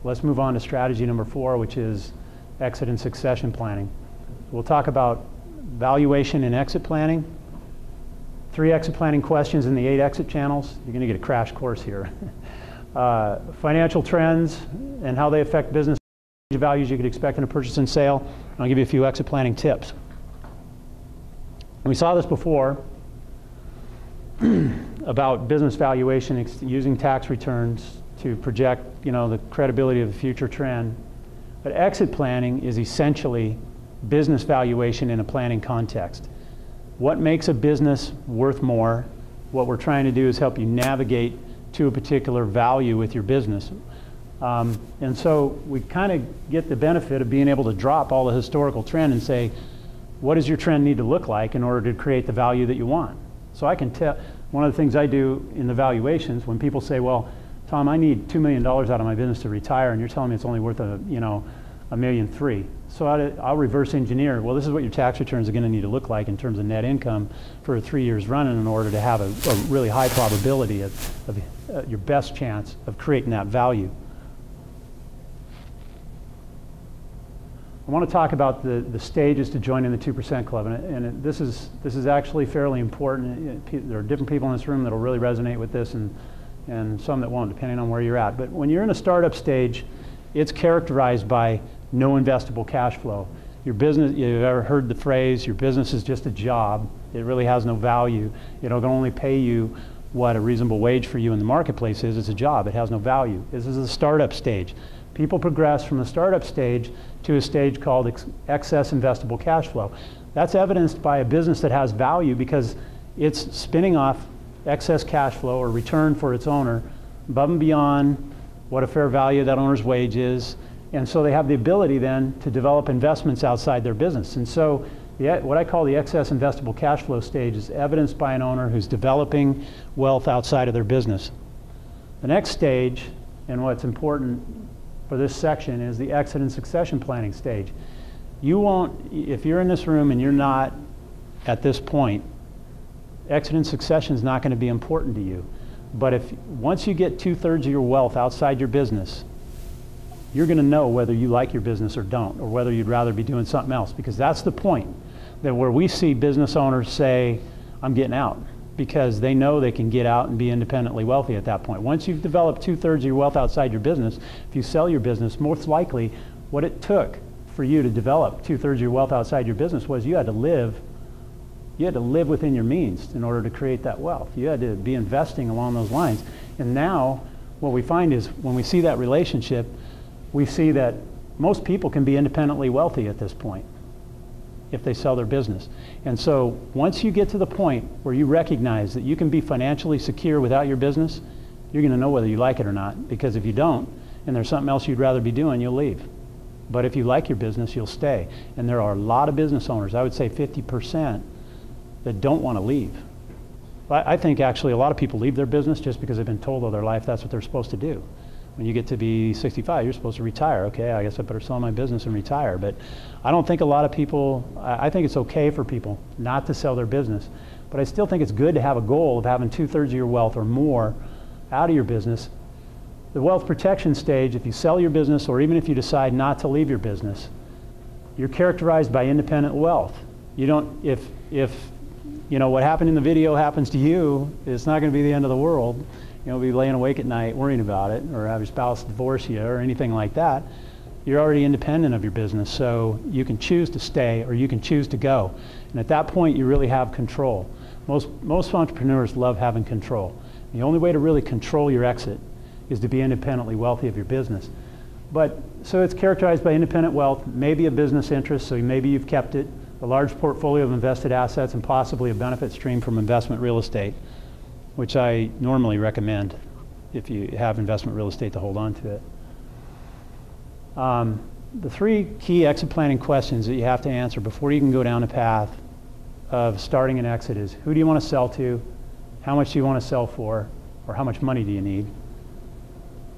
let's move on to strategy number 4, which is exit and succession planning. We'll talk about valuation and exit planning, 3 exit planning questions in the 8 exit channels. You're going to get a crash course here. Financial trends and how they affect business values you could expect in a purchase and sale. And I'll give you a few exit planning tips. And we saw this before about business valuation using tax returns to project, the credibility of the future trend. But exit planning is essentially business valuation in a planning context. What makes a business worth more? What we're trying to do is help you navigate to a particular value with your business. And so we kind of get the benefit of being able to drop all the historical trend and say, what does your trend need to look like in order to create the value that you want? So I can tell, one of the things I do in the valuations, when people say, well, Tom, I need $2 million out of my business to retire, and you're telling me it's only worth $1.3 million. So I'll reverse engineer, well, this is what your tax returns are going to need to look like in terms of net income for 3 years running in order to have a really high probability of your best chance of creating that value. I want to talk about the stages to joining the 2% Club, and this is actually fairly important. There are different people in this room that will really resonate with this, and some that won't, depending on where you're at. But when you're in a startup stage, it's characterized by no investable cash flow. Your business, you've ever heard the phrase, your business is just a job. It really has no value. It'll only pay you what a reasonable wage for you in the marketplace is. It's a job. It has no value. This is the startup stage. People progress from the startup stage to a stage called excess investable cash flow. That's evidenced by a business that has value because it's spinning off excess cash flow or return for its owner above and beyond what a fair value of that owner's wage is. And so they have the ability then to develop investments outside their business. And so what I call the excess investable cash flow stage is evidenced by an owner who's developing wealth outside of their business. The next stage, and what's important for this section, is the exit and succession planning stage. You won't, if you're in this room and you're not at this point, exit and succession is not going to be important to you. But once you get 2/3 of your wealth outside your business, you're going to know whether you like your business or don't, or whether you'd rather be doing something else, because that's the point that where we see business owners say, I'm getting out, because they know they can get out and be independently wealthy at that point. Once you've developed 2/3 of your wealth outside your business, if you sell your business, most likely what it took for you to develop 2/3 of your wealth outside your business was you had to live within your means in order to create that wealth. You had to be investing along those lines. And now what we find is when we see that relationship, we see that most people can be independently wealthy at this point if they sell their business. And so once you get to the point where you recognize that you can be financially secure without your business, you're going to know whether you like it or not, because if you don't and there's something else you'd rather be doing, you'll leave. But if you like your business, you'll stay. And there are a lot of business owners, I would say 50%, that don't want to leave. I think actually a lot of people leave their business just because they've been told all their life that's what they're supposed to do. When you get to be 65, you're supposed to retire. Okay, I guess I better sell my business and retire. But I don't think a lot of people, I think it's okay for people not to sell their business. But I still think it's good to have a goal of having 2/3 of your wealth or more out of your business. The wealth protection stage, if you sell your business or even if you decide not to leave your business, you're characterized by independent wealth. You don't, if what happened in the video happens to you, it's not going to be the end of the world. You'll be laying awake at night worrying about it, or have your spouse divorce you or anything like that. You're already independent of your business, so you can choose to stay or you can choose to go. And at that point, you really have control. Most entrepreneurs love having control. The only way to really control your exit is to be independently wealthy of your business. So it's characterized by independent wealth, maybe a business interest, so maybe you've kept it, a large portfolio of invested assets, and possibly a benefit stream from investment real estate, which I normally recommend if you have investment real estate to hold on to it. The 3 key exit planning questions that you have to answer before you can go down the path of starting an exit is, who do you want to sell to, how much do you want to sell for, or how much money do you need,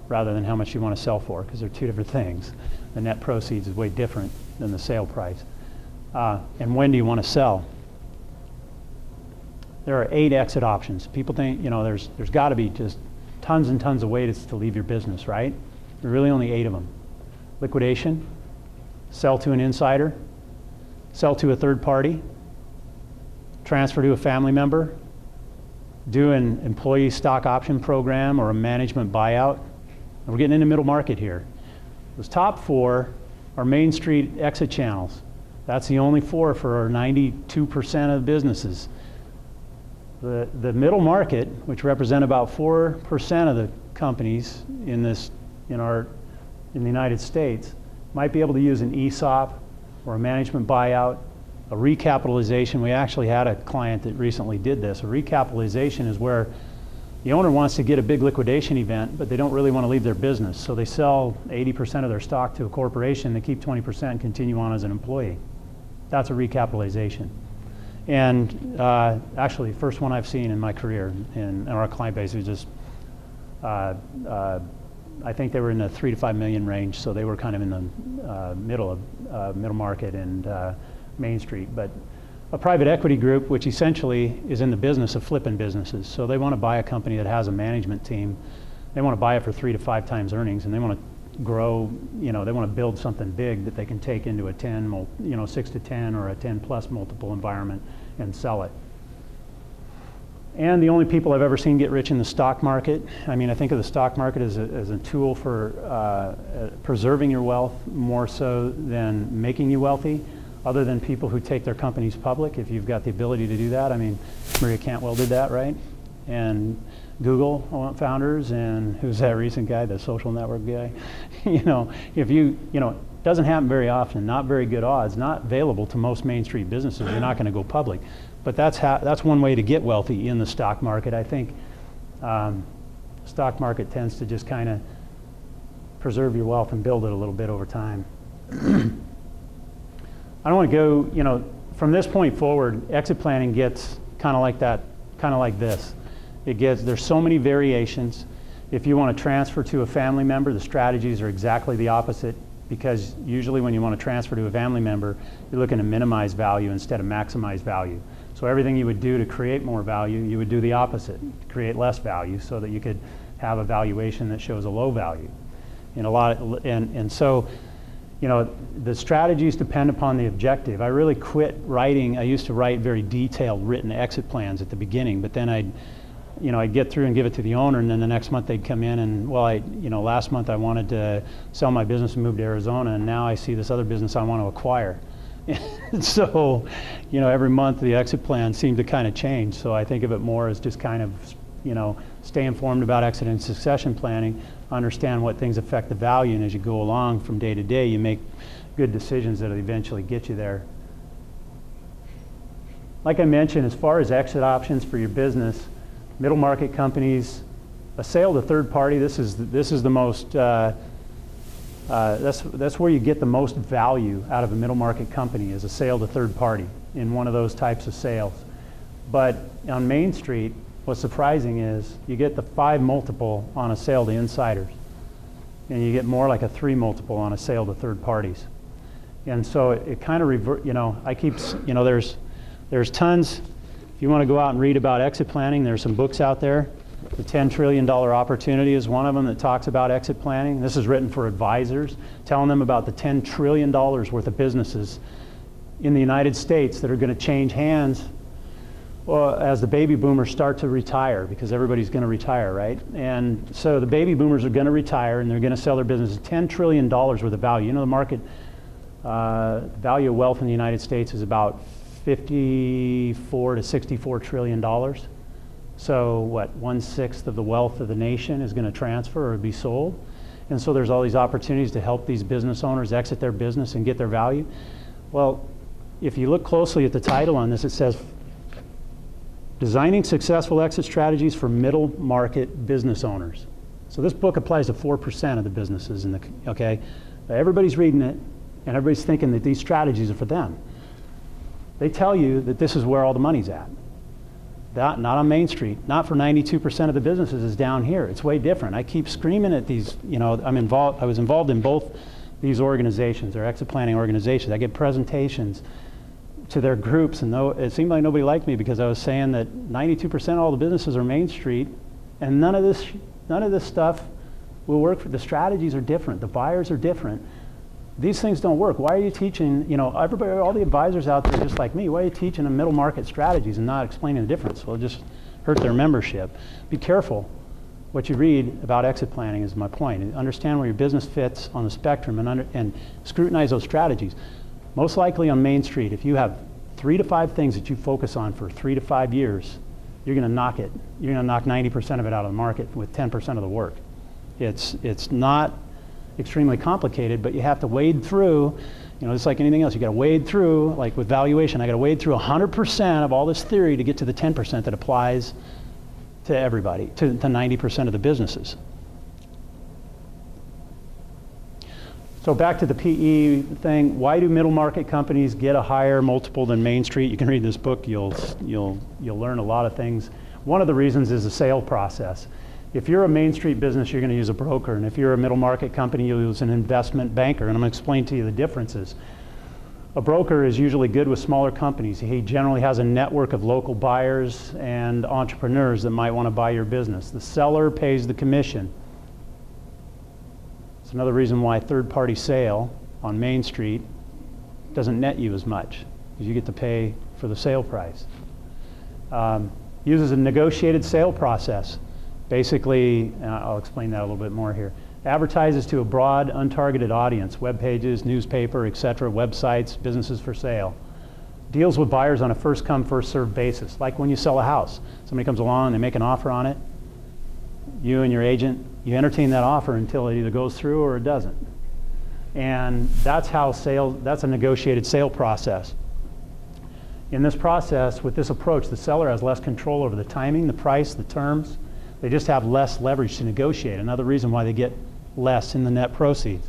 rather than how much you want to sell for, because they're 2 different things. The net proceeds is way different than the sale price. And when do you want to sell? There are 8 exit options. People think, there's got to be just tons and tons of ways to leave your business, right? There are really only 8 of them. Liquidation, sell to an insider, sell to a third party, transfer to a family member, do an employee stock option program or a management buyout. And we're getting into middle market here. Those top 4 are Main Street exit channels. That's the only 4 for our 92% of businesses. The middle market, which represent about 4% of the companies in the United States, might be able to use an ESOP or a management buyout, a recapitalization. We actually had a client that recently did this. A recapitalization is where the owner wants to get a big liquidation event, but they don't really want to leave their business. So they sell 80% of their stock to a corporation, they keep 20% and continue on as an employee. That's a recapitalization. And actually, the first one I've seen in my career in our client base was just, I think they were in the 3 to 5 million range, so they were kind of in the middle market and Main Street. But a private equity group, which essentially is in the business of flipping businesses. So they want to buy a company that has a management team. They want to buy it for 3 to 5 times earnings, and they want to grow, they want to build something big that they can take into a 6 to 10 or a 10 plus multiple environment and sell it. And the only people I've ever seen get rich in the stock market, I think of the stock market as a tool for preserving your wealth more so than making you wealthy, other than people who take their companies public. If you've got the ability to do that, Maria Cantwell did that, right? And Google founders, and who's that recent guy, the social network guy? If it doesn't happen very often, not very good odds, not available to most Main Street businesses, you're not going to go public. But that's one way to get wealthy in the stock market. I think stock market tends to just kind of preserve your wealth and build it a little bit over time. I don't want to go, from this point forward, exit planning gets kind of like that, kind of like this. There's so many variations. If you want to transfer to a family member, the strategies are exactly the opposite, because usually when you want to transfer to a family member, you're looking to minimize value instead of maximize value. So everything you would do to create more value, you would do the opposite, create less value, so that you could have a valuation that shows a low value. So the strategies depend upon the objective. I really quit writing. I used to write very detailed written exit plans at the beginning, but then I'd get through and give it to the owner, and then the next month they'd come in and, last month I wanted to sell my business and move to Arizona, and now I see this other business I want to acquire. So, every month the exit plan seemed to kind of change. So I think of it more as just kind of, stay informed about exit and succession planning, understand what things affect the value, and as you go along from day to day, you make good decisions that will eventually get you there. Like I mentioned, as far as exit options for your business, middle market companies, a sale to third party, this is the most, that's where you get the most value out of a middle market company, is a sale to third party in one of those types of sales. But on Main Street, what's surprising is you get the 5 multiple on a sale to insiders, and you get more like a 3 multiple on a sale to third parties. And so it kind of I keep, there's tons. If you want to go out and read about exit planning, there's some books out there. The $10 trillion Opportunity is one of them that talks about exit planning. This is written for advisors, telling them about the $10 trillion worth of businesses in the United States that are going to change hands as the baby boomers start to retire, because everybody's going to retire, right? And so the baby boomers are going to retire, and they're going to sell their businesses. $10 trillion worth of value. The market value of wealth in the United States is about $54 to $64 trillion. So what, 1/6 of the wealth of the nation is going to transfer or be sold? And so there's all these opportunities to help these business owners exit their business and get their value. Well, if you look closely at the title on this, it says, Designing Successful Exit Strategies for Middle Market Business Owners. So this book applies to 4% of the businesses okay? Everybody's reading it, and everybody's thinking that these strategies are for them. They tell you that this is where all the money's at. Not on Main Street, not for 92% of the businesses is down here. It's way different. I keep screaming at these, I was involved in both these organizations, their exit planning organizations. I get presentations to their groups, and it seemed like nobody liked me because I was saying that 92% of all the businesses are Main Street, and none of this stuff will work for, the strategies are different, the buyers are different. These things don't work. Why are you teaching, you know, everybody, all the advisors out there just like me, why are you teaching them middle market strategies and not explaining the difference? Well, it just hurt their membership. Be careful what you read about exit planning is my point. Understand where your business fits on the spectrum and scrutinize those strategies. Most likely on Main Street, if you have 3 to 5 things that you focus on for 3 to 5 years, you're going to knock it. You're going to knock 90% of it out of the market with 10% of the work. It's not extremely complicated, but you have to wade through, you know, it's like anything else. You got to wade through, like with valuation, I got to wade through 100% of all this theory to get to the 10% that applies to everybody, to 90% of the businesses. So back to the PE thing, why do middle market companies get a higher multiple than Main Street? You can read this book, you'll learn a lot of things. One of the reasons is the sale process. If you're a Main Street business, you're going to use a broker, and if you're a middle market company, you'll use an investment banker, and I'm going to explain to you the differences. A broker is usually good with smaller companies. He generally has a network of local buyers and entrepreneurs that might want to buy your business. The seller pays the commission. It's another reason why third-party sale on Main Street doesn't net you as much, because you get to pay for the sale price. Uses a negotiated sale process. Basically, I'll explain that a little bit more here. Advertises to a broad, untargeted audience, web pages, newspaper, etc., websites, businesses for sale. Deals with buyers on a first-come, first-served basis, like when you sell a house. Somebody comes along and they make an offer on it. You and your agent, you entertain that offer until it either goes through or it doesn't. And that's how that's a negotiated sale process. In this process, with this approach, the seller has less control over the timing, the price, the terms. They just have less leverage to negotiate. Another reason why they get less in the net proceeds.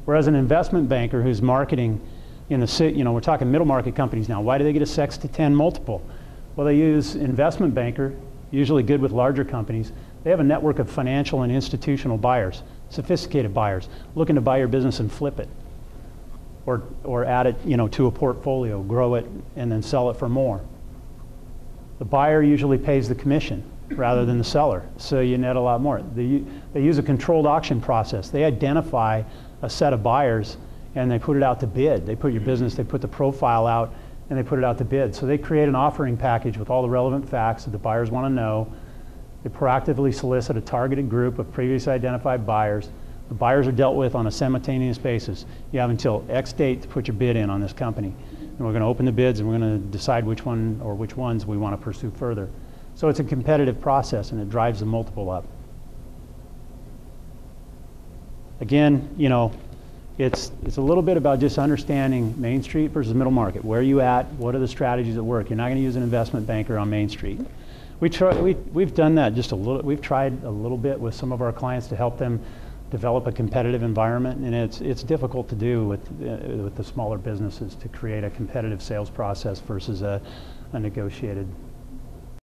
Whereas an investment banker who's marketing in the, you know, we're talking middle market companies now. Why do they get a 6 to 10 multiple? Well, they use investment banker, usually good with larger companies. They have a network of financial and institutional buyers, sophisticated buyers, looking to buy your business and flip it, or add it, you know, to a portfolio, grow it, and then sell it for more. The buyer usually pays the commission rather than the seller, so you net a lot more. They use a controlled auction process. They identify a set of buyers and they put it out to bid. They put your business, they put the profile out, and they put it out to bid. So they create an offering package with all the relevant facts that the buyers want to know. They proactively solicit a targeted group of previously identified buyers. The buyers are dealt with on a simultaneous basis. You have until X date to put your bid in on this company. And we're going to open the bids and we're going to decide which one or which ones we want to pursue further. So it's a competitive process and it drives the multiple up. Again, you know, it's a little bit about just understanding Main Street versus middle market. Where are you at? What are the strategies that work? You're not going to use an investment banker on Main Street. We've done that just a little. We've tried a little bit with some of our clients to help them develop a competitive environment, and it's difficult to do with the smaller businesses to create a competitive sales process versus a negotiated